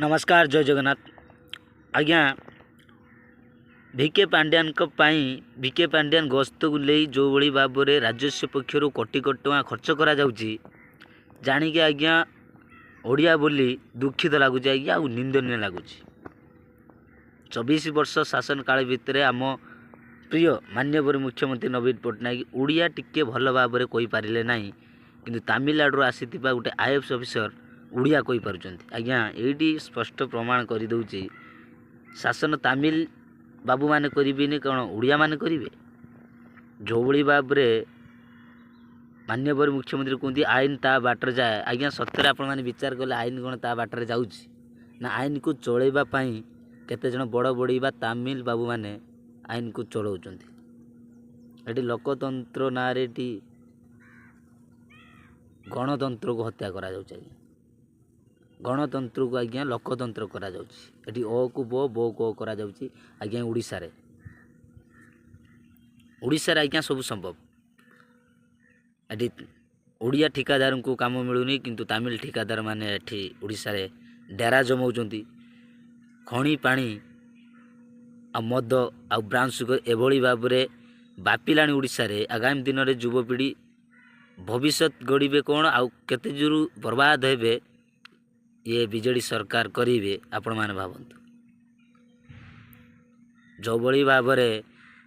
नमस्कार जय जगन्नाथ आज्ञा भिके पांड्यान भिके पांड्यान गस्त को ले जो भली भाव में राजस्व पक्षर कोटी कोटी टका खर्च करा जाउची जानिके आज्ञा ओडिया बोली दुखित लगुच आज्ञा आ निंदनीय लगुच 24 वर्ष शासन काल भितर आम प्रिय माननीय मुख्यमंत्री नवीन पट्टनायक ओडिया टिके भल भाव में कही पारे ना कि तमिलनाडु आसी गोटे आईएएस ऑफिसर ओडिया कही पारुचंती आज्ञा एटी स्पष्ट प्रमाण कर दउची शासन तमिल बाबू माने करिबेनी कौन ओडिया माने करिवे जो भली भाव में माननीय मुख्यमंत्री कहते आईन ता बाटर जाए आज्ञा सत्य आपण मैंने विचार कले आईन कौन ता बाटर जाउची ना आईन को चलैबा पई केते जण बड़ बड़ी बा तमिल बाबू माने आईन को चलाउचंती एटी लोकतंत्र नारे एटी गणतंत्र को हत्या करा जाउची आज्ञा गणतंत्र को आज्ञा लोकतंत्र करा जाउची एटी ओ को बो को करा जाउची आज्ञा ओडिसा रे आज्ञा सब संभव एटी ओडिया ठिकादार को काम मिलूनी किंतु तमिल ठिकादार माने एठी ओडिसा रे डेरा जमाउचंती खणी पानी आ मद आ ब्राउन सुगर एभली भाव में बापिलाणी ओडिसा रे आगामी दिन में युवपीढ़ी भविष्य गढ़े कौन आउ केते जोरु बर्बाद हेबे ये बीजेडी सरकार करेंगे आपण मैंने भावतु जो भली भाव में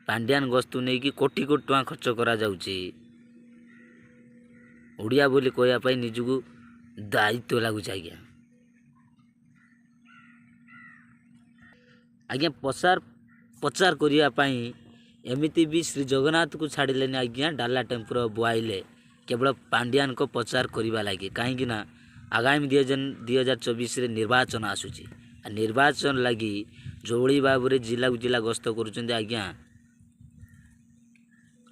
पांड्यान गस्तु नहीं कि कोटी कोटी टका खर्च करा जाउची ओडिया बोली कहवाई निजको दायित्व लगुच आज्ञा आज्ञा पचार करने एमती भी श्री जगन्नाथ को छाड़िले आज्ञा डाला टेम्पुर बुआईले केवल पांड्यान को पचार करने लगे कहीं आगामी 2024 निर्वाचन आसूची निर्वाचन लगी जो भली भाव में जिला जिला गस्त करुँच आज्ञा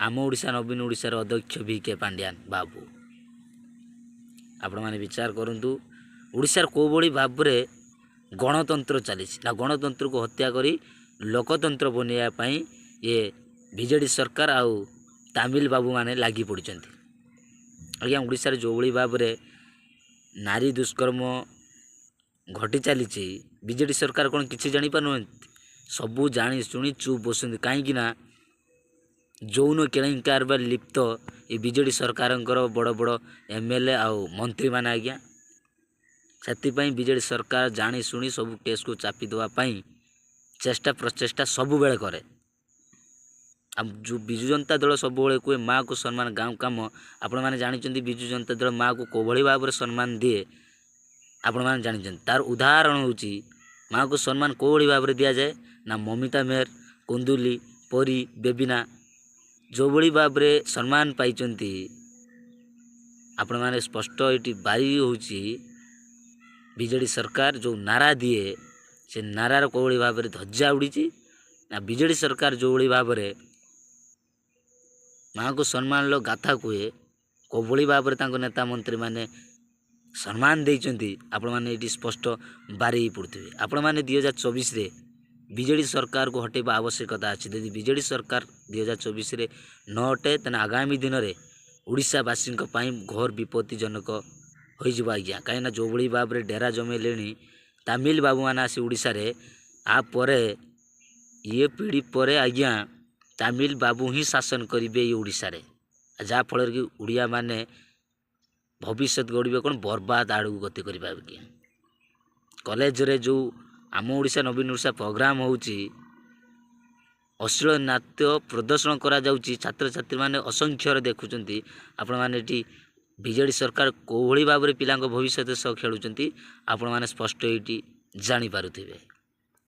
आम ओडिशा नवीन ओडिशार अध्यक्ष भिके पांड्यान बाबू आपण मैंने विचार करूँ ओडिशार को भली भाव में गणतंत्र चली ना गणतंत्र को हत्या करी लोकतंत्र बनवाई ये बीजेडी सरकार आउ तमिल बाबू माने लगी पड़ी आज्ञा ओडिशार जो भली भाव में नारी दुष्कर्म घटी चली बीजेडी सरकार कौन किसी जापर सबू जानी शुणी चुप बसुँच कहीं जौन केलेंकार लिप्त ये बीजेडी सरकार बड़ बड़ एमएलए आउ मंत्री माने आज्ञा से बीजेडी सरकार जानी शुणी सब केस को चापी देवाई चेष्टा प्रचेष्टा सब बेले करे जो विजु जनता दल सब कहे माँ को सम्मान गाँव कम आपण मैंने जानते विजु जनता दल माँ को कोभली भाव में सम्मान दिए आपण मैंने जानते तार उदाहरण होची माँ को सम्मान कोभली भाव में दि जाए ना ममिता मेहर कुंदुली परी बेबिना जो भली भाव में सम्मान पाई आपण मैंने स्पष्ट ये बारी होची बीजेडी सरकार जो नारा दिए से नारार कोभली भाव में ध्वजा उड़ी ना बीजेडी सरकार जो भली भाव में माँ को सम्मान लो गाथा कहे कोभली भाव में नेता मंत्री माने सम्मान देइचंती आपण माने ये स्पष्ट बारी पड़ुवे आपण माने 2024 रे बीजेडी सरकार को हटेबा आवश्यकता अच्छी यदि बीजेडी सरकार 2024 रे न हटे तेना आगामी दिन में ओडिशावासी घोर विपत्तिजनक हो आज्ञा कहीं जो भली भाव में डेरा जमेले तमिल बाबू मैंने आसी ओडिशा रे आप ये पीढ़ी पर आज्ञा तमिल बाबू ही शासन करेंगे ये ओडिशा रे जहाँफल कि ओडिया माने भविष्य गढ़े कौन बर्बाद आड़ू गति करें कॉलेज रे जो आम ओडिशा नवीन ओडिशा प्रोग्राम होची अश्लील नाट्य प्रदर्शन करा जाउची छात्र छात्री माने असंख्य देखुंट आपण मैंने बीजेडी सरकार को भली भाव में पिला भविष्य सह खेलुंट आपण मैंने स्पष्ट ये जानी पारुथिबे।